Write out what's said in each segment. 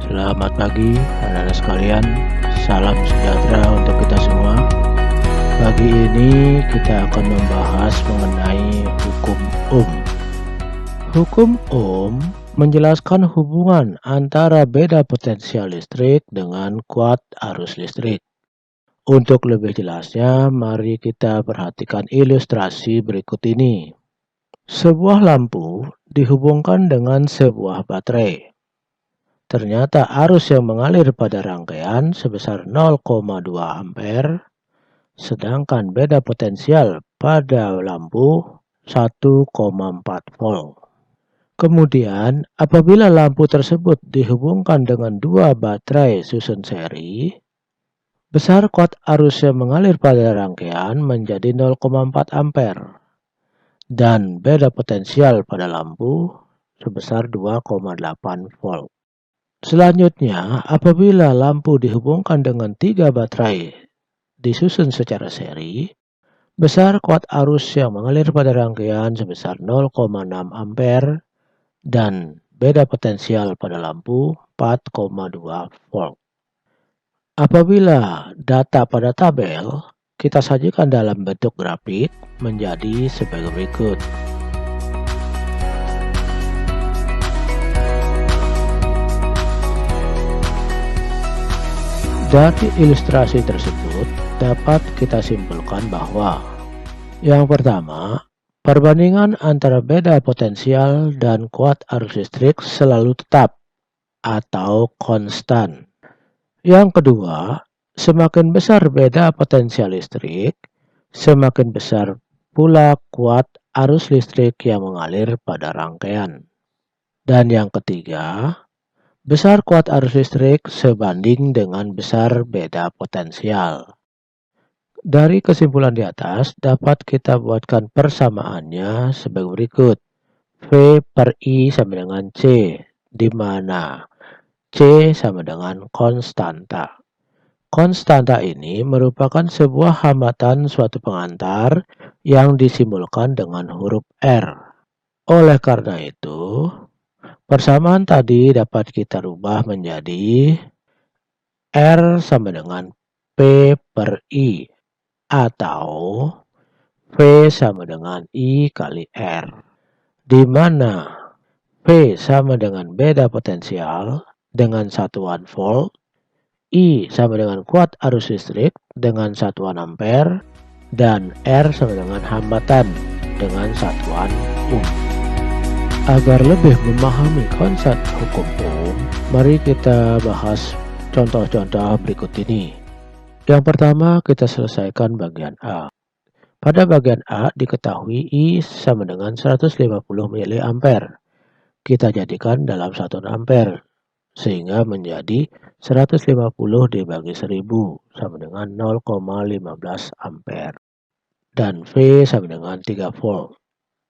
Selamat pagi anak-anak sekalian, salam sejahtera untuk kita semua. Pagi ini kita akan membahas mengenai hukum Ohm. Hukum Ohm menjelaskan hubungan antara beda potensial listrik dengan kuat arus listrik. Untuk lebih jelasnya, mari kita perhatikan ilustrasi berikut ini. Sebuah lampu dihubungkan dengan sebuah baterai. Ternyata arus yang mengalir pada rangkaian sebesar 0,2 ampere, sedangkan beda potensial pada lampu 1,4 volt. Kemudian, apabila lampu tersebut dihubungkan dengan dua baterai susun seri, besar kuat arus yang mengalir pada rangkaian menjadi 0,4 ampere, dan beda potensial pada lampu sebesar 2,8 volt. Selanjutnya, apabila lampu dihubungkan dengan tiga baterai disusun secara seri, besar kuat arus yang mengalir pada rangkaian sebesar 0,6 ampere dan beda potensial pada lampu 4,2 volt. Apabila data pada tabel kita sajikan dalam bentuk grafik menjadi sebagai berikut. Dari ilustrasi tersebut dapat kita simpulkan bahwa yang pertama, perbandingan antara beda potensial dan kuat arus listrik selalu tetap atau konstan. Yang kedua, semakin besar beda potensial listrik, semakin besar pula kuat arus listrik yang mengalir pada rangkaian. Dan yang ketiga, besar kuat arus listrik sebanding dengan besar beda potensial. Dari kesimpulan di atas dapat kita buatkan persamaannya sebagai berikut. V per I sama dengan C, di mana C sama dengan konstanta. Konstanta ini merupakan sebuah hambatan suatu pengantar yang disimbolkan dengan huruf R. Oleh karena itu, persamaan tadi dapat kita rubah menjadi R sama dengan P per I atau V sama dengan I kali R, di mana V sama dengan beda potensial dengan satuan volt, I sama dengan kuat arus listrik dengan satuan ampere, dan R sama dengan hambatan dengan satuan ohm. Agar lebih memahami konsep hukum Ohm, mari kita bahas contoh-contoh berikut ini. Yang pertama, kita selesaikan bagian A. Pada bagian A diketahui I sama dengan 150 mA. Kita jadikan dalam satuan ampere, sehingga menjadi 150 dibagi 1000 sama dengan 0,15 ampere. Dan V sama dengan 3 volt.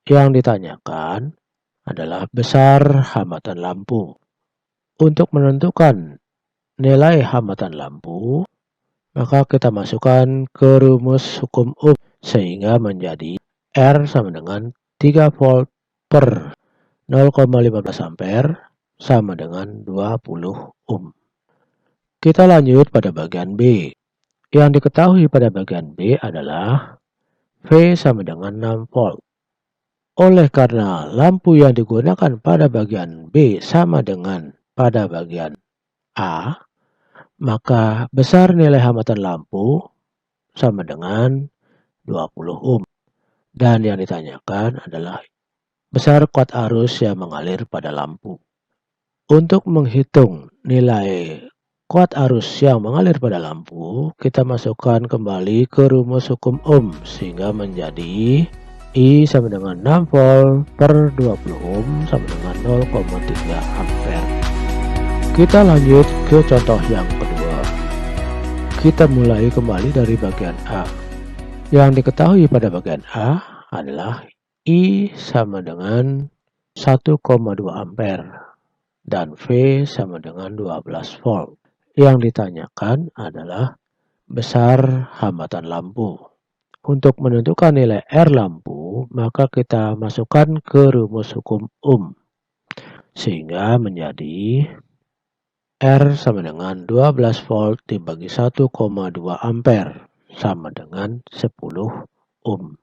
Yang ditanyakan adalah besar hambatan lampu. Untuk menentukan nilai hambatan lampu, maka kita masukkan ke rumus hukum Ohm sehingga menjadi R sama dengan 3 volt per 0,15 ampere sama dengan 20 ohm. Kita lanjut pada bagian B. Yang diketahui pada bagian B adalah V sama dengan 6 volt. Oleh karena lampu yang digunakan pada bagian B sama dengan pada bagian A, maka besar nilai hambatan lampu sama dengan 20 ohm. Dan yang ditanyakan adalah besar kuat arus yang mengalir pada lampu. Untuk menghitung nilai kuat arus yang mengalir pada lampu, kita masukkan kembali ke rumus hukum Ohm sehingga menjadi I sama dengan 6 volt per 20 ohm sama dengan 0,3 ampere. Kita lanjut ke contoh yang kedua. Kita mulai kembali dari bagian A. Yang diketahui pada bagian A adalah I sama dengan 1,2 ampere dan V sama dengan 12 volt. Yang ditanyakan adalah besar hambatan lampu. Untuk menentukan nilai R lampu, maka kita masukkan ke rumus hukum Ohm. Sehingga menjadi R sama dengan 12 volt dibagi 1,2 ampere sama dengan 10 ohm.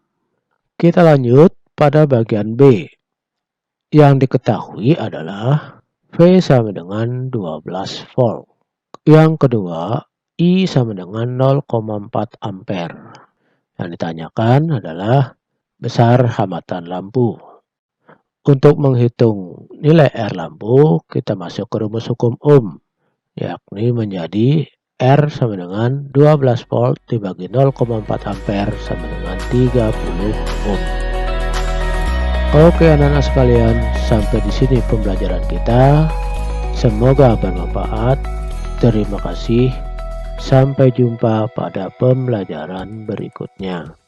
Kita lanjut pada bagian B. Yang diketahui adalah V sama dengan 12 volt. Yang kedua, I sama dengan 0,4 ampere. Yang ditanyakan adalah besar hambatan lampu. Untuk menghitung nilai R lampu, kita masuk ke rumus hukum Ohm, yakni menjadi R sama dengan 12 volt dibagi 0,4 ampere sama dengan 30 ohm. Oke anak-anak sekalian, sampai di sini pembelajaran kita. Semoga bermanfaat. Terima kasih. Sampai jumpa pada pembelajaran berikutnya.